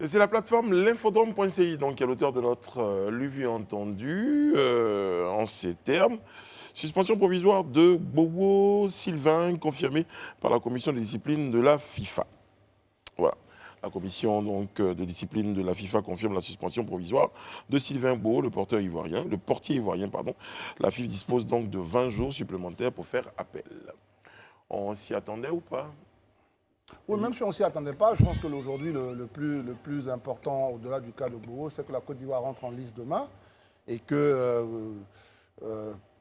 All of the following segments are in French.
C'est la plateforme l'infodrome.ci qui est l'auteur de notre lu vu entendu en ces termes. Suspension provisoire de Bowo Sylvain confirmée par la commission de discipline de la FIFA. Voilà. La commission de discipline de la FIFA confirme la suspension provisoire de Sylvain Bowo, le portier ivoirien. La FIFA dispose donc de 20 jours supplémentaires pour faire appel. On s'y attendait ou pas? Oui, même si on ne s'y attendait pas, je pense que aujourd'hui, le plus important, au-delà du cas de Bowo, c'est que la Côte d'Ivoire rentre en liste demain et que,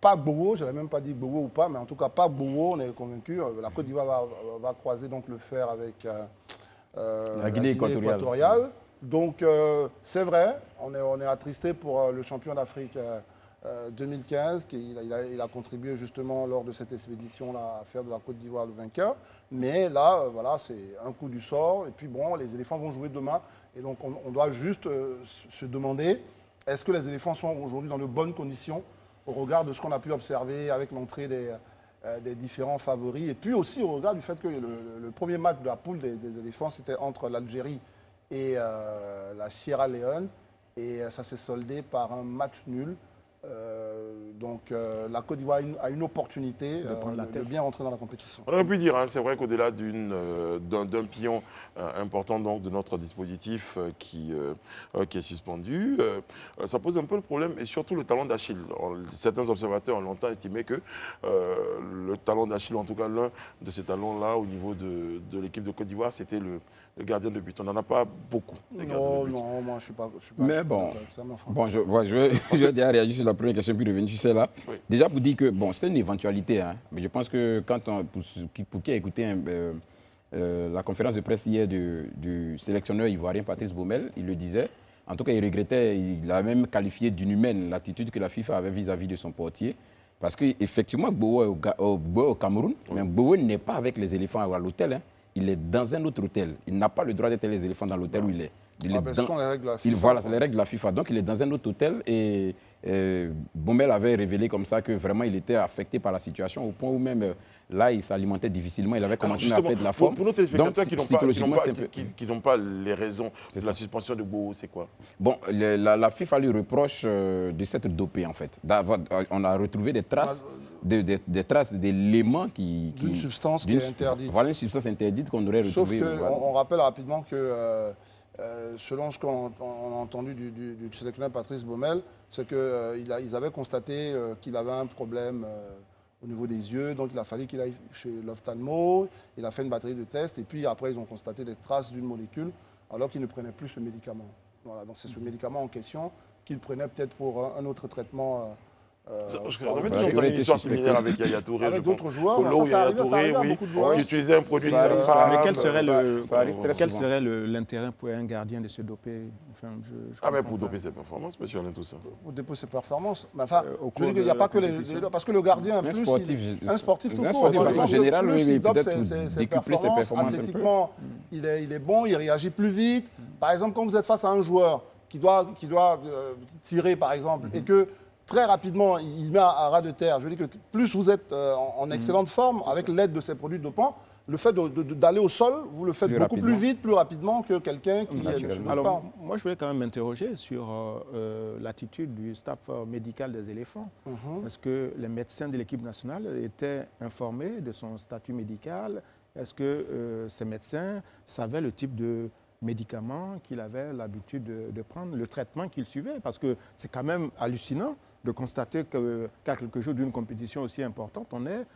pas Bowo, je n'avais même pas dit Bowo ou pas, mais en tout cas pas Bowo, on est convaincu, la Côte d'Ivoire va croiser donc le fer avec la Guinée équatoriale. Donc, c'est vrai, on est attristé pour le champion d'Afrique 2015, il a contribué justement lors de cette expédition-là à faire de la Côte d'Ivoire le vainqueur. Mais là, voilà, c'est un coup du sort. Et puis bon, les éléphants vont jouer demain. Et donc, on doit juste se demander, est-ce que les éléphants sont aujourd'hui dans de bonnes conditions au regard de ce qu'on a pu observer avec l'entrée des différents favoris. Et puis aussi au regard du fait que le premier match de la poule des éléphants, c'était entre l'Algérie et la Sierra Leone. Et ça s'est soldé par un match nul. Donc la Côte d'Ivoire a une opportunité de bien rentrer dans la compétition. On aurait pu dire, c'est vrai qu'au-delà d'un pion important donc, de notre dispositif qui est suspendu, ça pose un peu le problème et surtout le talon d'Achille. Certains observateurs ont longtemps estimé que le talon d'Achille, en tout cas l'un de ces talons-là au niveau de l'équipe de Côte d'Ivoire, c'était le gardien de but. On n'en a pas beaucoup. Non, moi je ne suis pas. Mais je vais déjà réagir sur la première question puis revenir sur celle-là. Oui. Déjà pour dire que c'était une éventualité, mais je pense que pour qui a écouté la conférence de presse hier du sélectionneur ivoirien Patrice Baumel, il le disait. En tout cas, il regrettait, il a même qualifié d'inhumaine l'attitude que la FIFA avait vis-à-vis de son portier. Parce qu'effectivement, Bowo est au Cameroun, mais Bowo n'est pas avec les éléphants à l'hôtel. Il est dans un autre hôtel. Il n'a pas le droit d'être les éléphants dans l'hôtel où il est. Ce sont les règles de la FIFA. Voilà, c'est les règles de la FIFA. Donc, il est dans un autre hôtel et Baumel avait révélé comme ça que vraiment il était affecté par la situation au point où même là, il s'alimentait difficilement. Il avait commencé à perdre la forme. Pour nos téléspectateurs qui n'ont pas les raisons de la suspension de Bowo, c'est quoi? Bon, la FIFA lui reproche de s'être dopé en fait. On a retrouvé des traces. Des traces d'éléments d'une substance qui est interdite. Voilà une substance interdite qu'on aurait retrouvée. Sauf qu'on rappelle rapidement que, selon ce qu'on a entendu du sélectionneur Patrice Baumel, c'est qu'ils avaient constaté qu'il avait un problème au niveau des yeux, donc il a fallu qu'il aille chez l'ophtalmo, il a fait une batterie de tests, et puis après ils ont constaté des traces d'une molécule, alors qu'il ne prenait plus ce médicament. Voilà, donc c'est ce médicament en question qu'il prenait peut-être pour un autre traitement. On avait toujours entendu une histoire similaire avec Yaya Touré. Avec d'autres joueurs, ça arrive à beaucoup de joueurs. Qui utilisaient un produit de mais quel serait l'intérêt pour un gardien de se doper? Mais pour doper ses performances, monsieur Alain Toussaint. Pour doper ses performances. Enfin, je dis qu'il n'y a pas que les... Parce que le gardien, un sportif tout court. Un sportif de façon générale, oui, peut-être décupler ses performances. Athlétiquement, il est bon, il réagit plus vite. Par exemple, quand vous êtes face à un joueur qui doit tirer, par exemple, et que très rapidement, il met à ras de terre. Je veux dire que plus vous êtes en excellente forme, avec l'aide de ces produits dopants, le fait d'aller au sol, vous le faites beaucoup plus vite, plus rapidement que quelqu'un qui ne se dope pas. Alors, moi, je voulais quand même m'interroger sur l'attitude du staff médical des éléphants. Est-ce que les médecins de l'équipe nationale étaient informés de son statut médical? Est-ce que ces médecins savaient le type de médicaments qu'il avait l'habitude de prendre, le traitement qu'il suivait? Parce que c'est quand même hallucinant de constater qu'à quelques jours d'une compétition aussi importante, on ait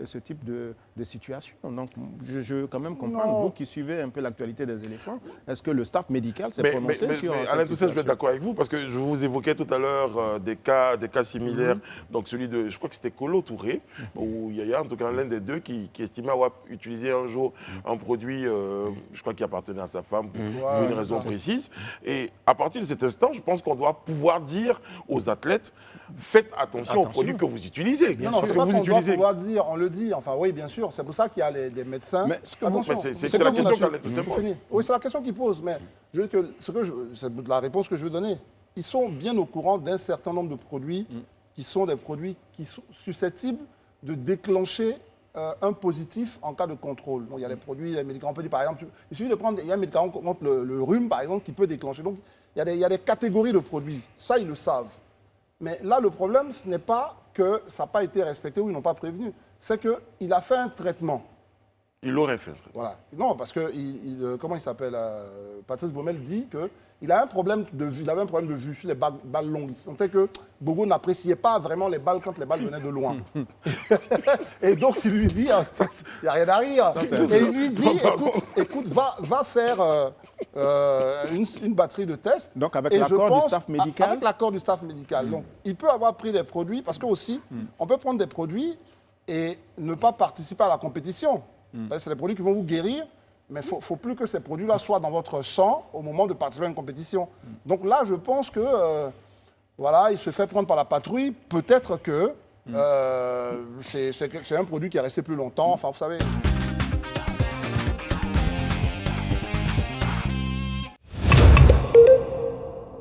ce type de situation. Donc, je veux quand même comprendre, vous qui suivez un peu l'actualité des éléphants, est-ce que le staff médical s'est prononcé sur cette Alain Toussaint, je vais être situation? d'accord avec vous, parce que je vous évoquais tout à l'heure des cas similaires. Donc, celui de, je crois que c'était Kolo Touré, ou Yaya, en tout cas l'un des deux, qui estimait avoir utilisé un jour un produit, je crois, qui appartenait à sa femme pour une raison précise. Et à partir de cet instant, je pense qu'on doit pouvoir dire aux athlètes, faites attention aux produits que vous utilisez. Non, parce que vous utilisez. Doit dire, on le dit, enfin oui, bien sûr, c'est pour ça qu'il y a des médecins. Mais c'est la question qu'Alain Toussaint pose. Oui, c'est la question qu'il pose, mais je veux que c'est la réponse que je veux donner. Ils sont bien au courant d'un certain nombre de produits qui sont des produits qui sont susceptibles de déclencher un positif en cas de contrôle. Donc, il y a des produits, les médicaments. On peut dire, par exemple, il suffit de prendre, il y a un médicament contre le rhume, par exemple, qui peut déclencher. Donc, il y a des catégories de produits. Ça, ils le savent. Mais là, le problème, ce n'est pas que ça n'a pas été respecté ou ils n'ont pas prévenu. C'est qu'il a fait un traitement. Il l'aurait fait. Voilà. Non, parce que, comment il s'appelle Patrice Baumel dit qu'il a un problème de vue, il avait un problème de vue sur les balles longues. Il sentait que Bogo n'appréciait pas vraiment les balles quand les balles venaient de loin. Et donc, il lui dit, il n'y a rien à rire. Et il lui dit, écoute, va faire une batterie de tests. Donc, avec l'accord du staff médical. Avec l'accord du staff médical. Donc, il peut avoir pris des produits, parce que aussi, on peut prendre des produits et ne pas participer à la compétition. C'est des produits qui vont vous guérir, mais il ne faut plus que ces produits-là soient dans votre sang au moment de participer à une compétition. Donc là, je pense que, voilà, il se fait prendre par la patrouille. Peut-être que c'est un produit qui est resté plus longtemps. Enfin, vous savez...